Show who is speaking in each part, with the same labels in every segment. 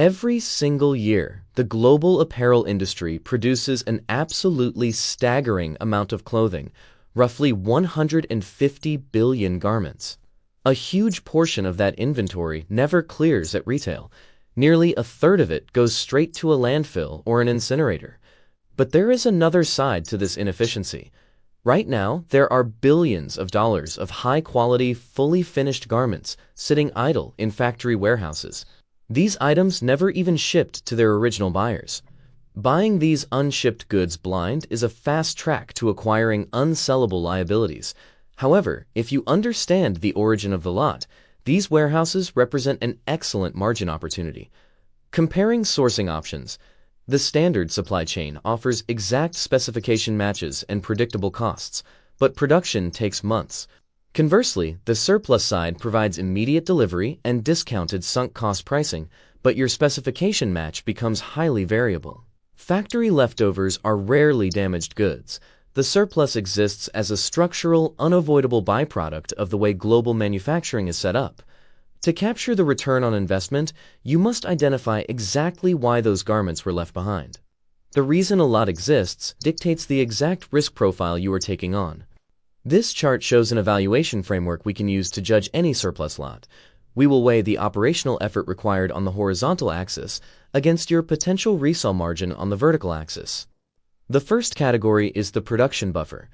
Speaker 1: Every single year, the global apparel industry produces an absolutely staggering amount of clothing, roughly 150 billion garments. A huge portion of that inventory never clears at retail. Nearly a third of it goes straight to a landfill or an incinerator. But there is another side to this inefficiency. Right now, there are billions of dollars of high-quality, fully finished garments sitting idle in factory warehouses. These items never even shipped to their original buyers. Buying these unshipped goods blind is a fast track to acquiring unsellable liabilities. However, if you understand the origin of the lot, these warehouses represent an excellent margin opportunity. Comparing sourcing options, the standard supply chain offers exact specification matches and predictable costs, but production takes months. Conversely, the surplus side provides immediate delivery and discounted sunk cost pricing, but your specification match becomes highly variable. Factory leftovers are rarely damaged goods. The surplus exists as a structural, unavoidable byproduct of the way global manufacturing is set up. To capture the return on investment, you must identify exactly why those garments were left behind. The reason a lot exists dictates the exact risk profile you are taking on. This chart shows an evaluation framework we can use to judge any surplus lot. We will weigh the operational effort required on the horizontal axis against your potential resale margin on the vertical axis. The first category is the production buffer.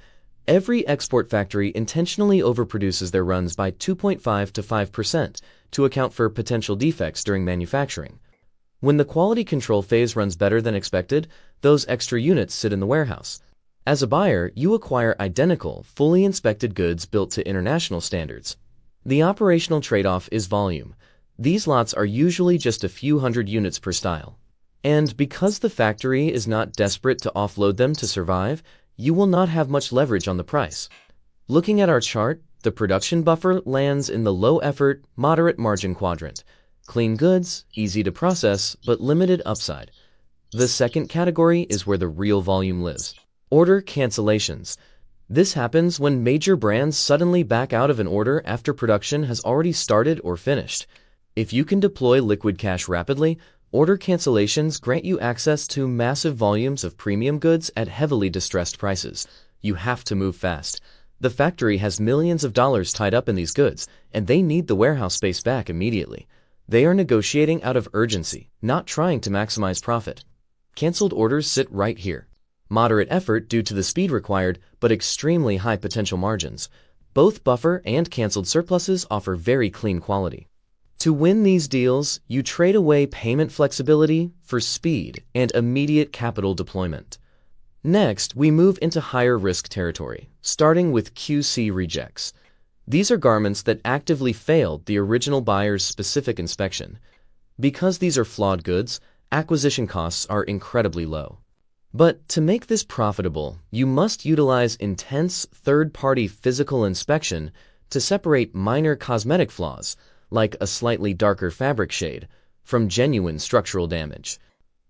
Speaker 1: Every export factory intentionally overproduces their runs by 2.5 to 5% to account for potential defects during manufacturing. When the quality control phase runs better than expected, those extra units sit in the warehouse. As a buyer, you acquire identical, fully inspected goods built to international standards. The operational trade-off is volume. These lots are usually just a few hundred units per style. And because the factory is not desperate to offload them to survive, you will not have much leverage on the price. Looking at our chart, the production buffer lands in the low-effort, moderate margin quadrant. Clean goods, easy to process, but limited upside. The second category is where the real volume lives. Order cancellations. This happens when major brands suddenly back out of an order after production has already started or finished. If you can deploy liquid cash rapidly, order cancellations grant you access to massive volumes of premium goods at heavily distressed prices. You have to move fast. The factory has millions of dollars tied up in these goods, and they need the warehouse space back immediately. They are negotiating out of urgency, not trying to maximize profit. Canceled orders sit right here. Moderate effort due to the speed required, but extremely high potential margins. Both buffer and canceled surpluses offer very clean quality. To win these deals, you trade away payment flexibility for speed and immediate capital deployment. Next, we move into higher risk territory, starting with QC rejects. These are garments that actively failed the original buyer's specific inspection. Because these are flawed goods, acquisition costs are incredibly low. But to make this profitable, you must utilize intense third-party physical inspection to separate minor cosmetic flaws, like a slightly darker fabric shade, from genuine structural damage.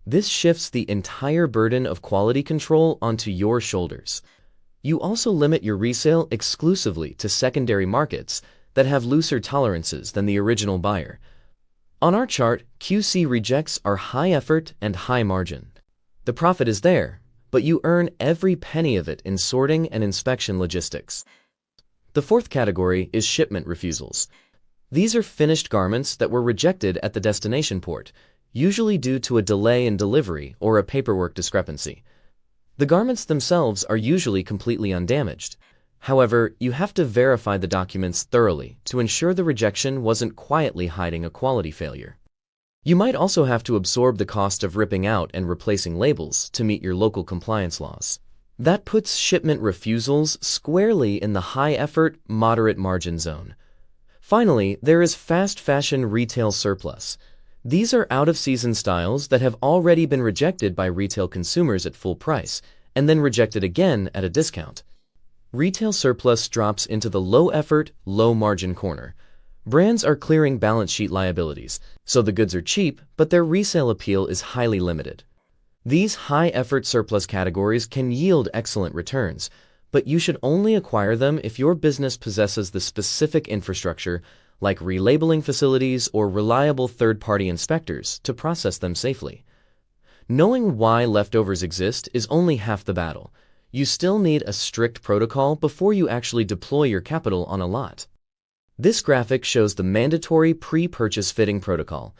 Speaker 1: This shifts the entire burden of quality control onto your shoulders. You also limit your resale exclusively to secondary markets that have looser tolerances than the original buyer. On our chart, QC rejects are high effort and high margin. The profit is there, but you earn every penny of it in sorting and inspection logistics. The fourth category is shipment refusals. These are finished garments that were rejected at the destination port, usually due to a delay in delivery or a paperwork discrepancy. The garments themselves are usually completely undamaged. However, you have to verify the documents thoroughly to ensure the rejection wasn't quietly hiding a quality failure. You might also have to absorb the cost of ripping out and replacing labels to meet your local compliance laws. That puts shipment refusals squarely in the high-effort, moderate margin zone. Finally, there is fast fashion retail surplus. These are out-of-season styles that have already been rejected by retail consumers at full price, and then rejected again at a discount. Retail surplus drops into the low-effort, low-margin corner. Brands are clearing balance sheet liabilities, so the goods are cheap, but their resale appeal is highly limited. These high-effort surplus categories can yield excellent returns, but you should only acquire them if your business possesses the specific infrastructure, like relabeling facilities or reliable third-party inspectors, to process them safely. Knowing why leftovers exist is only half the battle. You still need a strict protocol before you actually deploy your capital on a lot. This graphic shows the mandatory pre-purchase fitting protocol.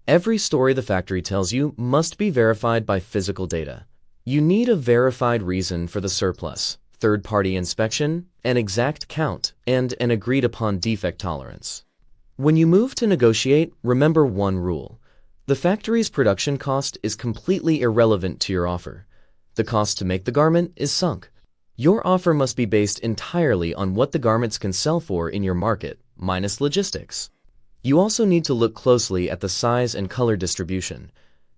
Speaker 1: Every story the factory tells you must be verified by physical data. You need a verified reason for the surplus, third-party inspection, an exact count, and an agreed-upon defect tolerance. When you move to negotiate, remember one rule. The factory's production cost is completely irrelevant to your offer. The cost to make the garment is sunk. Your offer must be based entirely on what the garments can sell for in your market, minus logistics. You also need to look closely at the size and color distribution.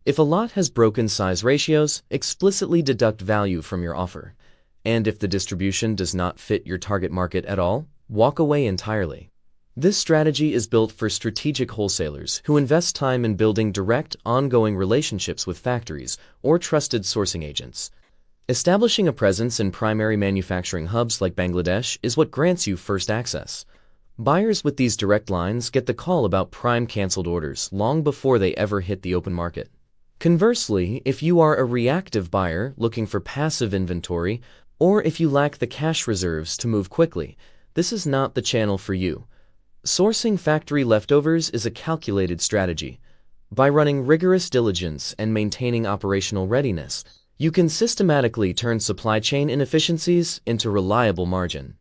Speaker 1: If a lot has broken size ratios, explicitly deduct value from your offer. And if the distribution does not fit your target market at all, walk away entirely. This strategy is built for strategic wholesalers who invest time in building direct, ongoing relationships with factories or trusted sourcing agents. Establishing a presence in primary manufacturing hubs like Bangladesh is what grants you first access. Buyers with these direct lines get the call about prime canceled orders long before they ever hit the open market. Conversely, if you are a reactive buyer looking for passive inventory, or if you lack the cash reserves to move quickly, this is not the channel for you. Sourcing factory leftovers is a calculated strategy. By running rigorous diligence and maintaining operational readiness, you can systematically turn supply chain inefficiencies into reliable margin.